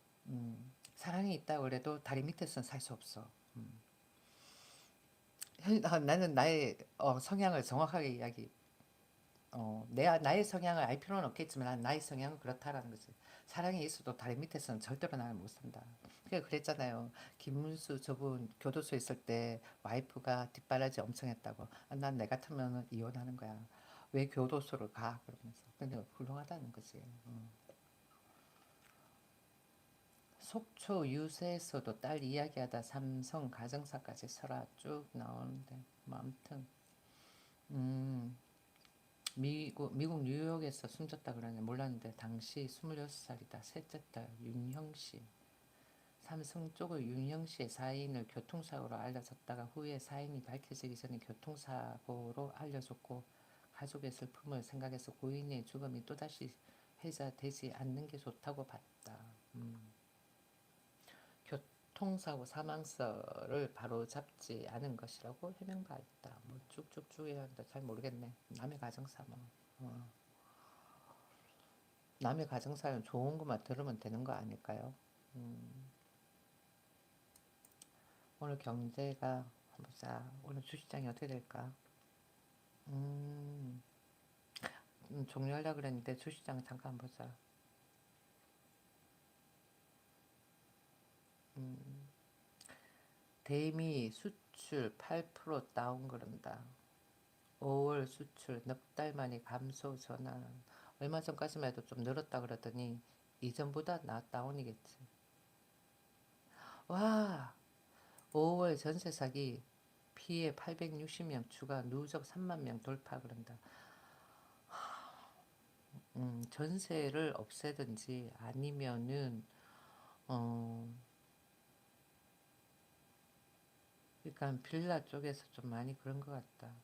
사랑이 있다고 그래도 다리 밑에서는 살 수 없어. 나는 나의 성향을 정확하게 나의 성향을 알 필요는 없겠지만 난 나의 성향은 그렇다라는 거지. 사랑이 있어도 다리 밑에서는 절대로 나는 못 산다. 그랬잖아요. 김문수 저분 교도소에 있을 때 와이프가 뒷바라지 엄청 했다고. 난 내 같으면 이혼하는 거야. 왜 교도소를 가? 그러면서. 근데 훌륭하다는 거지. 속초 유세에서도 딸 이야기하다 삼성 가정사까지 설화 쭉 나오는데 뭐 아무튼 미국 뉴욕에서 숨졌다 그러네. 몰랐는데 당시 26살이다. 셋째 딸 윤형씨. 삼성 쪽의 윤형씨의 사인을 교통사고로 알려졌다가 후에 사인이 밝혀지기 전에 교통사고로 알려졌고 가족의 슬픔을 생각해서 고인의 죽음이 또다시 회자되지 않는 게 좋다고 봤다. 교통사고 사망서를 바로 잡지 않은 것이라고 해명받았다. 뭐 쭉쭉쭉 해야 한다. 잘 모르겠네. 남의 가정사 뭐. 남의 가정사는 좋은 것만 들으면 되는 거 아닐까요? 오늘 경제가 한번 보자. 오늘 주식장이 어떻게 될까? 음, 종료하려고 그랬는데 주식장 잠깐 보자. 음, 대미 수출 8% 다운 그런다. 5월 수출 넉 달 만에 감소 전환. 얼마 전까지만 해도 좀 늘었다 그러더니 이전보다 다운이겠지. 와, 5월 전세 사기 피해 860명 추가 누적 3만 명 돌파 그런다. 전세를 없애든지 아니면은 어 그러니까 빌라 쪽에서 좀 많이 그런 것 같다.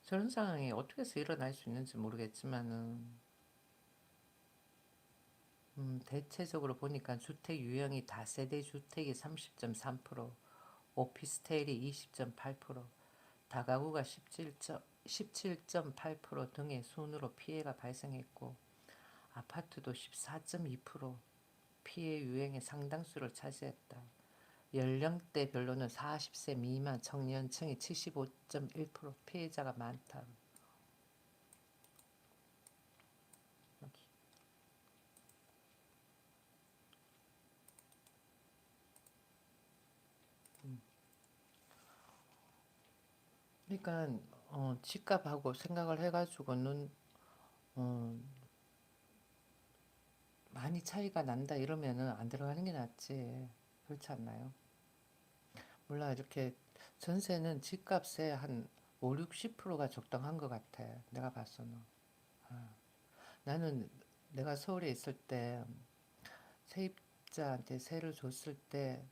저런 상황이 어떻게 해서 일어날 수 있는지 모르겠지만은 대체적으로 보니까 주택 유형이 다세대 주택이 30.3%, 오피스텔이 20.8%, 다가구가 17.8% 등의 순으로 피해가 발생했고 아파트도 14.2% 피해 유형의 상당수를 차지했다. 연령대별로는 40세 미만 청년층이 75.1% 피해자가 많다. 여기. 그러니까 집값하고 생각을 해가지고는 어, 많이 차이가 난다 이러면은 안 들어가는 게 낫지. 그렇지 않나요? 몰라 이렇게 전세는 집값의 한 5, 60%가 적당한 것 같아. 내가 봤어는. 아, 나는 내가 서울에 있을 때 세입자한테 세를 줬을 때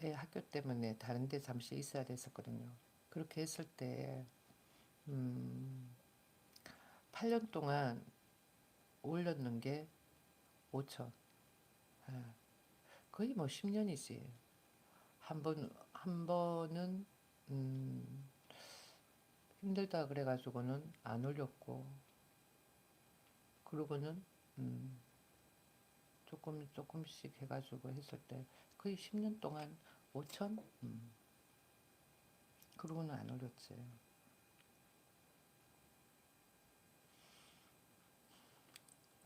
애 학교 때문에 다른 데 잠시 있어야 됐었거든요. 그렇게 했을 때 음, 8년 동안 올렸는 게 5천. 아, 거의 뭐 10년이지. 한 번은 음, 힘들다 그래가지고는 안 올렸고, 그러고는 음, 조금씩 해가지고 했을 때 거의 10년 동안 5천? 그러고는 안 올렸지.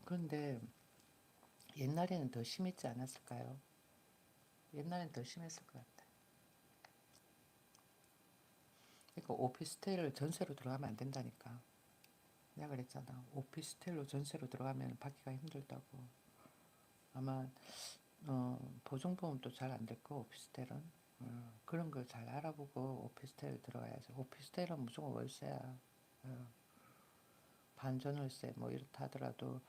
그런데 옛날에는 더 심했지 않았을까요? 옛날엔 더 심했을 것 같아. 그러니까 오피스텔을 전세로 들어가면 안 된다니까. 내가 그랬잖아. 오피스텔로 전세로 들어가면 받기가 힘들다고. 아마 보증보험도 잘 안 될 거 오피스텔은. 그런 걸 잘 알아보고 오피스텔 들어가야지. 오피스텔은 무조건 월세야. 어, 반전월세 뭐 이렇다 하더라도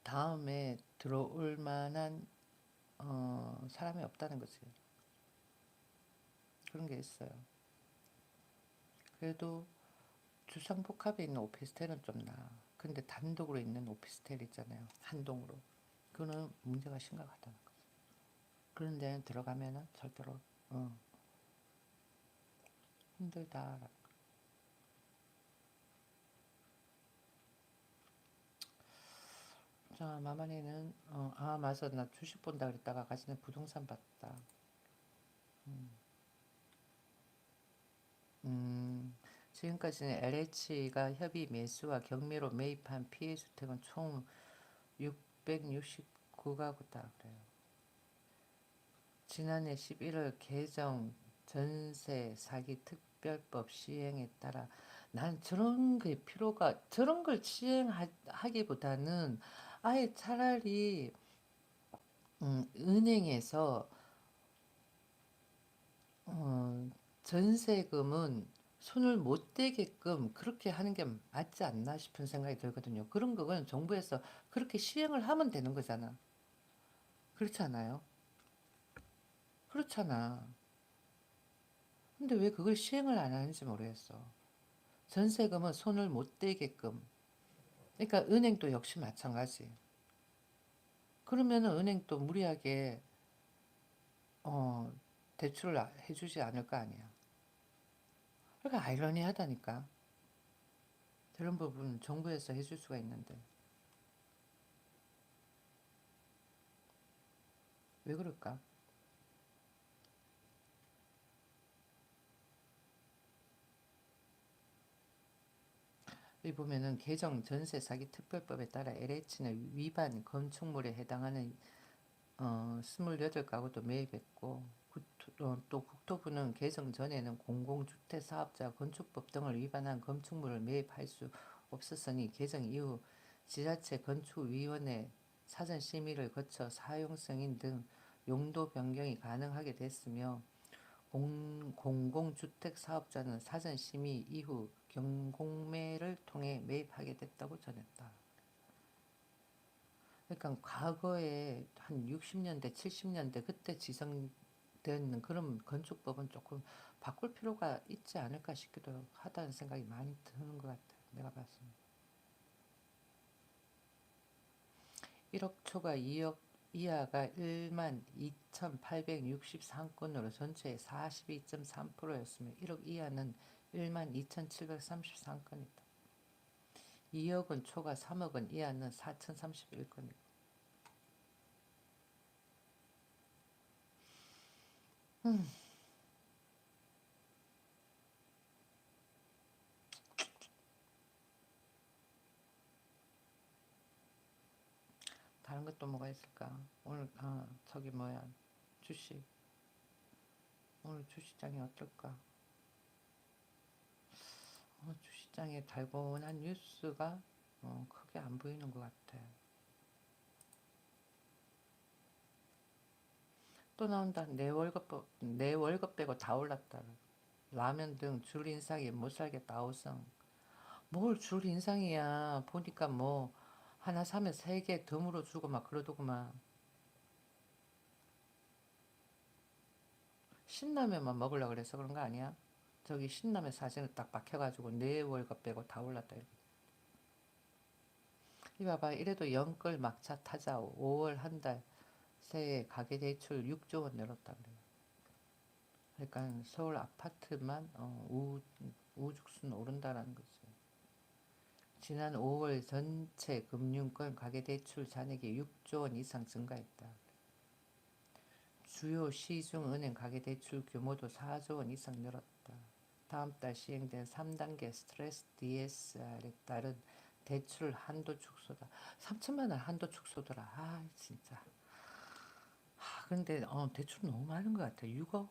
다음에 들어올 만한 사람이 없다는 거지. 그런 게 있어요. 그래도 주상복합에 있는 오피스텔은 좀 나아. 근데 단독으로 있는 오피스텔 있잖아요. 한 동으로. 그거는 문제가 심각하다는 거지. 그런 데는 들어가면은 절대로 어, 힘들다. 자, 마만이는 맞아. 나 주식 본다 그랬다가 아까 전에 부동산 봤다. 지금까지는 LH가 협의 매수와 경매로 매입한 피해 주택은 총 669가구다 그래요. 지난해 11월 개정 전세 사기 특별법 시행에 따라 난 저런 게 필요가 저런 걸 시행하기보다는 아예 차라리 은행에서 어, 전세금은 손을 못 대게끔 그렇게 하는 게 맞지 않나 싶은 생각이 들거든요. 그런 거는 정부에서 그렇게 시행을 하면 되는 거잖아. 그렇지 않아요? 그렇잖아. 근데 왜 그걸 시행을 안 하는지 모르겠어. 전세금은 손을 못 대게끔. 그러니까 은행도 역시 마찬가지. 그러면은 은행도 무리하게 어, 대출을 해주지 않을 거 아니야. 그러니까 아이러니하다니까. 저런 부분은 정부에서 해줄 수가 있는데. 왜 그럴까? 여기 보면은 개정 전세 사기 특별법에 따라 LH는 위반 건축물에 해당하는 28가구도 매입했고 또 국토부는 개정 전에는 공공주택 사업자 건축법 등을 위반한 건축물을 매입할 수 없었으니 개정 이후 지자체 건축위원회 사전 심의를 거쳐 사용 승인 등 용도 변경이 가능하게 됐으며 공공주택 사업자는 사전 심의 이후 경공매를 통해 매입하게 됐다고 전했다. 그러니까 과거에 한 60년대, 70년대 그때 지정된 그런 건축법은 조금 바꿀 필요가 있지 않을까 싶기도 하다는 생각이 많이 드는 것 같아요. 내가 봤을 때. 1억 초과 2억 이하가 1만 2,863건으로 전체의 42.3%였으며 1억 이하는 1만 2,733건이다. 2억은 초과 3억은 이하는 4,031건이고 다른 것도 뭐가 있을까? 오늘 저기 뭐야 주식 오늘 주식장이 어떨까? 주식장에 달고난 뉴스가 크게 안 보이는 것 같아. 또 나온다. 내 월급 빼고 다 올랐다. 라면 등 줄 인상이 못 살겠다. 아우성. 뭘 줄 인상이야. 보니까 뭐 하나 사면 세 개 덤으로 주고 막 그러더구만. 신라면만 먹으려고 그래서 그런 거 아니야? 저기 신라면 사진을 딱 박혀가지고 내 월급 빼고 다 올랐다. 이렇게. 이봐봐. 이래도 영끌 막차 타자 5월 한 달 새해 가계대출 6조 원 늘었다 그래. 그러니까 서울 아파트만 우죽순 오른다라는 거지. 지난 5월 전체 금융권 가계대출 잔액이 6조 원 이상 증가했다. 주요 시중은행 가계대출 규모도 4조 원 이상 늘었다. 다음 달 시행된 3단계 스트레스 DSR에 따른 대출 한도 축소다. 3천만 원 한도 축소더라. 진짜. 근데 대출 너무 많은 것 같아. 6억?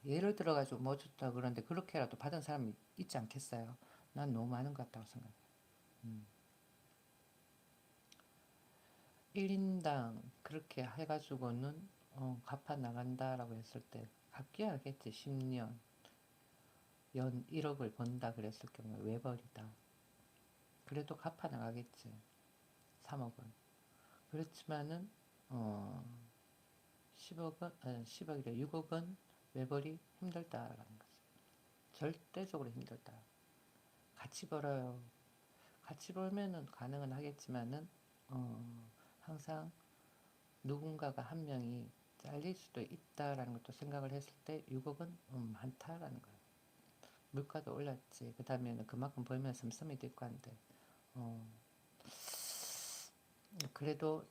예를 들어가지고 뭐 줬다 그러는데 그렇게라도 받은 사람이 있지 않겠어요? 난 너무 많은 것 같다고 생각해. 1인당 그렇게 해가지고는 갚아 나간다라고 했을 때 갚기 하겠지. 10년 연 1억을 번다 그랬을 경우에 외벌이다. 그래도 갚아 나가겠지. 3억은. 그렇지만은 어, 10억은 10억이래 6억은 외벌이 힘들다라는 거지. 절대적으로 힘들다. 같이 벌어요. 같이 벌면은 가능은 하겠지만은 항상 누군가가 한 명이 잘릴 수도 있다라는 것도 생각을 했을 때 6억은 많다라는 거예요. 물가도 올랐지. 그 다음에는 그만큼 벌면 씀씀이도 있고 한데 어, 그래도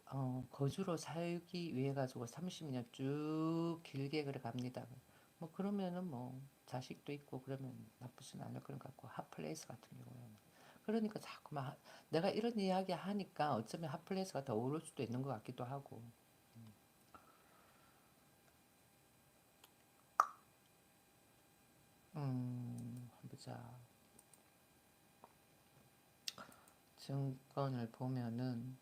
거주로 살기 위해 가지고 30년 쭉 길게 그래 갑니다. 뭐 그러면은 뭐 자식도 있고 그러면 나쁘진 않을 것 같고 핫플레이스 같은 경우에는 그러니까 자꾸 막 내가 이런 이야기 하니까 어쩌면 핫플레이스가 더 오를 수도 있는 것 같기도 하고 보자. 증권을 보면은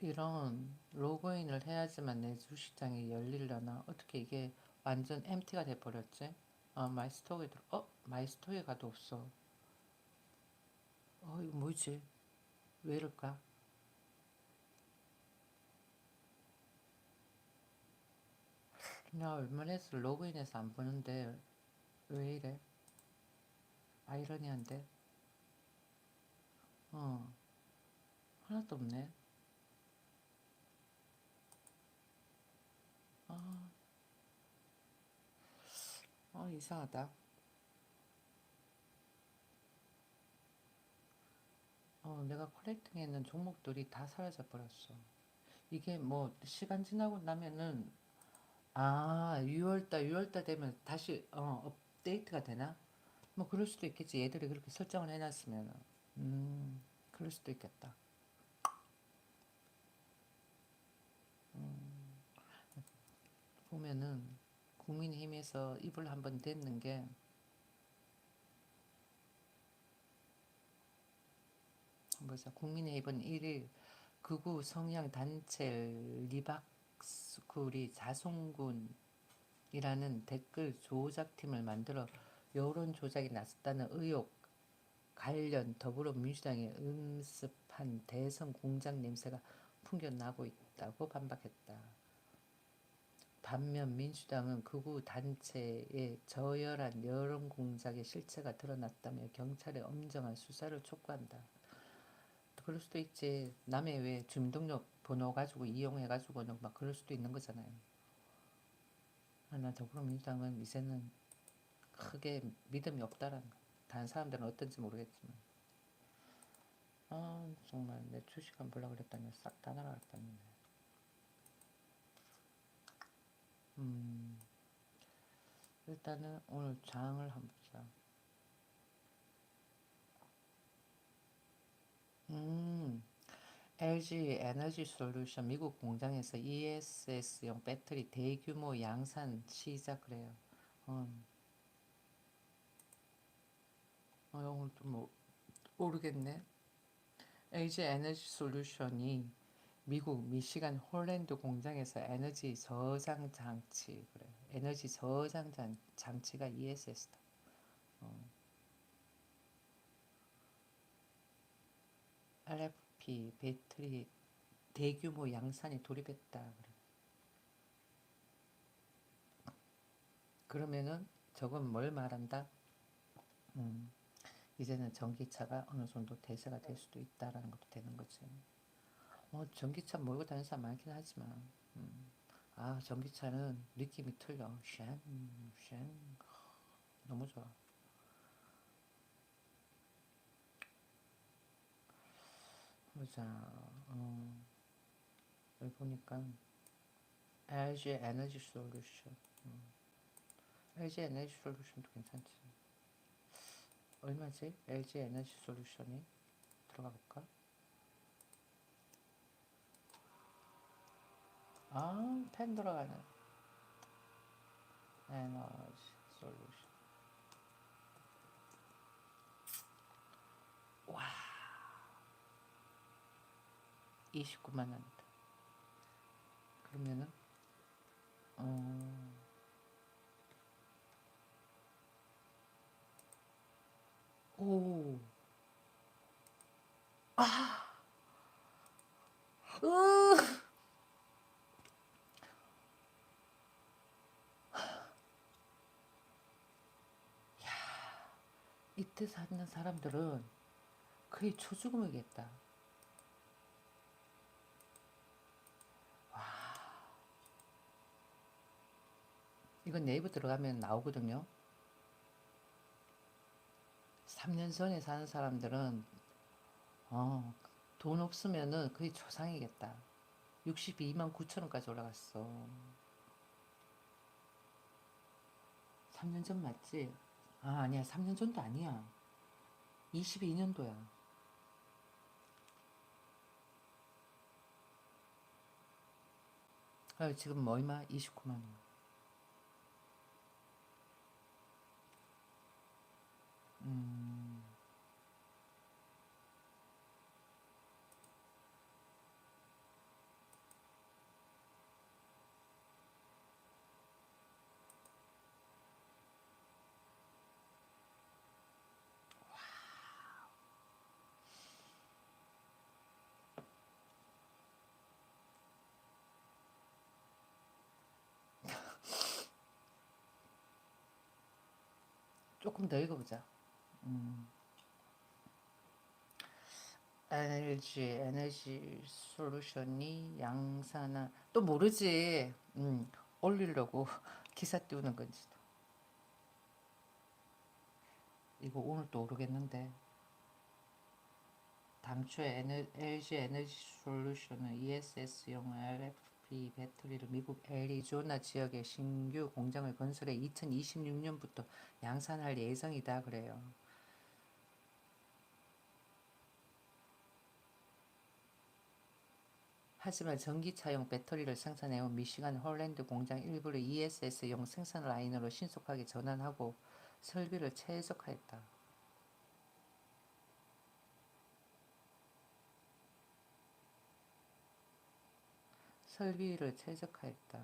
이런 로그인을 해야지만 내 주식장이 열리려나? 어떻게 이게 완전 MT가 돼버렸지? 마이스토어에 들어, 마이스토어에 가도 없어. 이거 뭐지? 왜 이럴까? 나 얼마나 했어? 로그인해서 안 보는데 왜 이래? 아이러니한데? 어, 하나도 없네. 아, 이상하다. 내가 컬렉팅했는 종목들이 다 사라져 버렸어. 이게 뭐 시간 지나고 나면은 6월달 되면 다시 업데이트가 되나? 뭐 그럴 수도 있겠지. 얘들이 그렇게 설정을 해놨으면은. 그럴 수도 있겠다. 보면은 국민의힘에서 입을 한번 댔는 게 뭐죠? 국민의힘은 1일 극우 성향 단체 리박스쿨이 자송군이라는 댓글 조작팀을 만들어 여론 조작이 났었다는 의혹 관련 더불어민주당의 음습한 대선 공작 냄새가 풍겨나고 있다고 반박했다. 반면 민주당은 극우 단체의 저열한 여론 공작의 실체가 드러났다며 경찰의 엄정한 수사를 촉구한다. 그럴 수도 있지. 남의 왜 주민등록 번호 가지고 이용해가지고는 막 그럴 수도 있는 거잖아요. 난 더불어민주당은 이제는 크게 믿음이 없다라는 거. 다른 사람들은 어떤지 모르겠지만. 정말 내 주식 안 보려고 그랬더니 싹 다 날아갈 뻔했네. 일단은 오늘 장을 한번 보자. LG 에너지 솔루션 미국 공장에서 ESS용 배터리 대규모 양산 시작 그래요. 오늘 좀 모르겠네. LG 에너지 솔루션이 미국 미시간 홀랜드 공장에서 에너지 저장 장치 그래. 에너지 저장 장치가 ESS다. LFP 배터리 대규모 양산에 돌입했다. 그래. 그러면은 저건 뭘 말한다? 이제는 전기차가 어느 정도 대세가 될 수도 있다라는 것도 되는 거지. 전기차 몰고 다니는 사람 많긴 하지만, 전기차는 느낌이 틀려. 쉔, 쉔. 너무 좋아. 보자. 여기 보니까 LG 에너지 솔루션. LG 에너지 솔루션도 괜찮지. 얼마지? LG 에너지 솔루션이 들어가 볼까? 펜 들어가는 에너지 솔루션. 와, 29만 원이다. 그러면은 오, 으, 이때 사는 사람들은 거의 초죽음이겠다. 이건 네이버 들어가면 나오거든요. 3년 전에 사는 사람들은 돈 없으면은 거의 초상이겠다. 62만 9천 원까지 올라갔어. 3년 전 맞지? 아니야. 3년 전도 아니야. 22년도야. 지금 뭐 얼마? 29만 원. 조금 더 읽어보자. LG 에너지 솔루션이 양산한 또 모르지. 올리려고 기사 띄우는 건지도. 이거 오늘 또 오르겠는데 당초 LG 에너지 솔루션은 ESS용 LFP 배터리를 미국 애리조나 지역에 신규 공장을 건설해 2026년부터 양산할 예정이다 그래요. 하지만 전기차용 배터리를 생산해온 미시간 홀랜드 공장 일부를 ESS용 생산 라인으로 신속하게 전환하고 설비를 최적화했다. 설비를 최적화했다.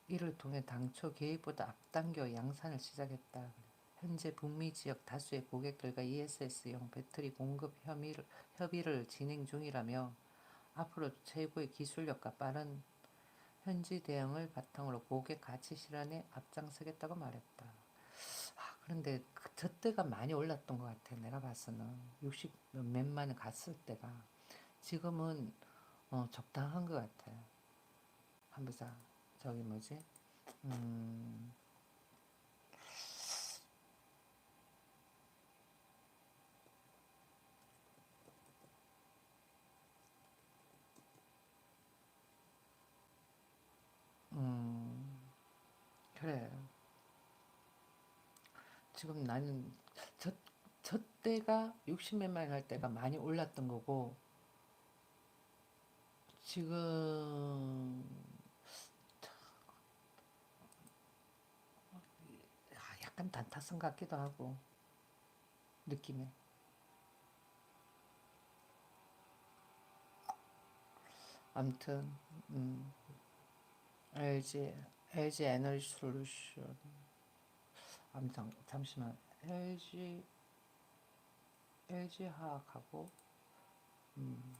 이를 통해 당초 계획보다 앞당겨 양산을 시작했다. 현재 북미 지역 다수의 고객들과 ESS용 배터리 공급 협의를 진행 중이라며 앞으로 최고의 기술력과 빠른 현지 대응을 바탕으로 고객 가치 실현에 앞장서겠다고 말했다. 그런데 저 때가 많이 올랐던 것 같아. 내가 봐서는 60 몇만에 갔을 때가 지금은 적당한 것 같아. 한번 보자. 저기 뭐지? 음, 음, 그래. 지금 나는 저, 저 때가 60 몇만 할 때가 많이 올랐던 거고 지금 약간 단타성 같기도 하고 느낌에. 아무튼 음, LG LG 에너지 솔루션. 아무튼 잠시만. LG 화학하고 음,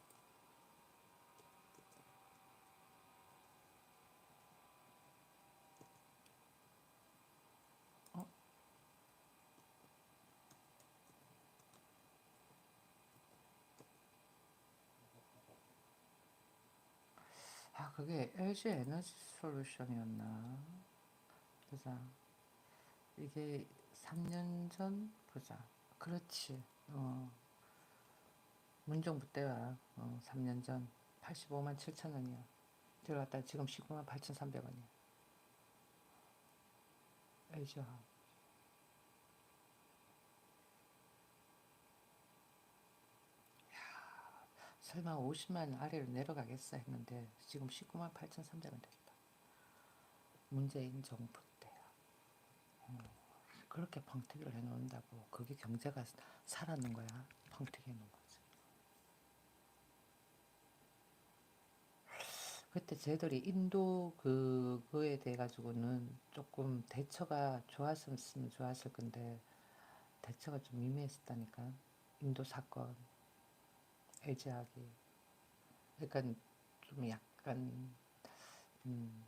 어? 그게 LG 에너지 솔루션이었나? 보자. 이게 3년 전 보자. 그렇지. 문정부 때야. 3년 전 85만 7천 원이야. 들어갔다 지금 19만 8,300원이야. LG화학. 설마 50만 아래로 내려가겠어 했는데 지금 19만 8,300원 됐다. 문재인 정부 때야. 그렇게 펑튀기를 해놓는다고 그게 경제가 살았는 거야. 펑튀기 해놓은 거지. 그때 쟤들이 인도 그거에 대해 가지고는 조금 대처가 좋았으면 좋았을 건데 대처가 좀 미미했었다니까. 인도 사건, LG하기. 그러니까 좀 약간 음,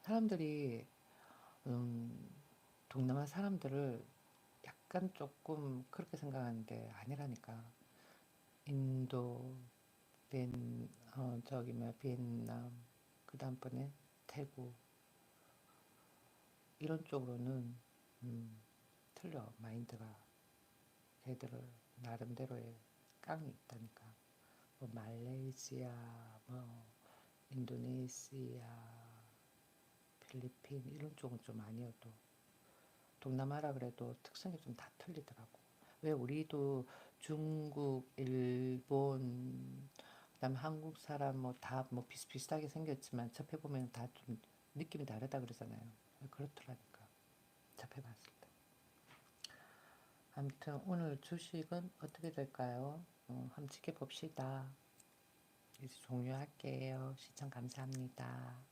사람들이 음, 동남아 사람들을 약간 조금 그렇게 생각하는데 아니라니까. 인도, 저기 뭐야, 비엔남, 그 다음번에 태국 이런 쪽으로는 음, 틀려 마인드가. 걔들을 나름대로의 깡이 있다니까. 뭐 말레이시아, 뭐 인도네시아, 필리핀 이런 쪽은 좀 아니어도 동남아라 그래도 특성이 좀 다 틀리더라고. 왜 우리도 중국, 일본, 그다음 한국 사람 뭐 다 뭐 비슷비슷하게 생겼지만 접해 보면 다 좀 느낌이 다르다 그러잖아요. 그렇더라니까. 접해 봤을 때. 아무튼 오늘 주식은 어떻게 될까요? 한번 지켜봅시다. 이제 종료할게요. 시청 감사합니다.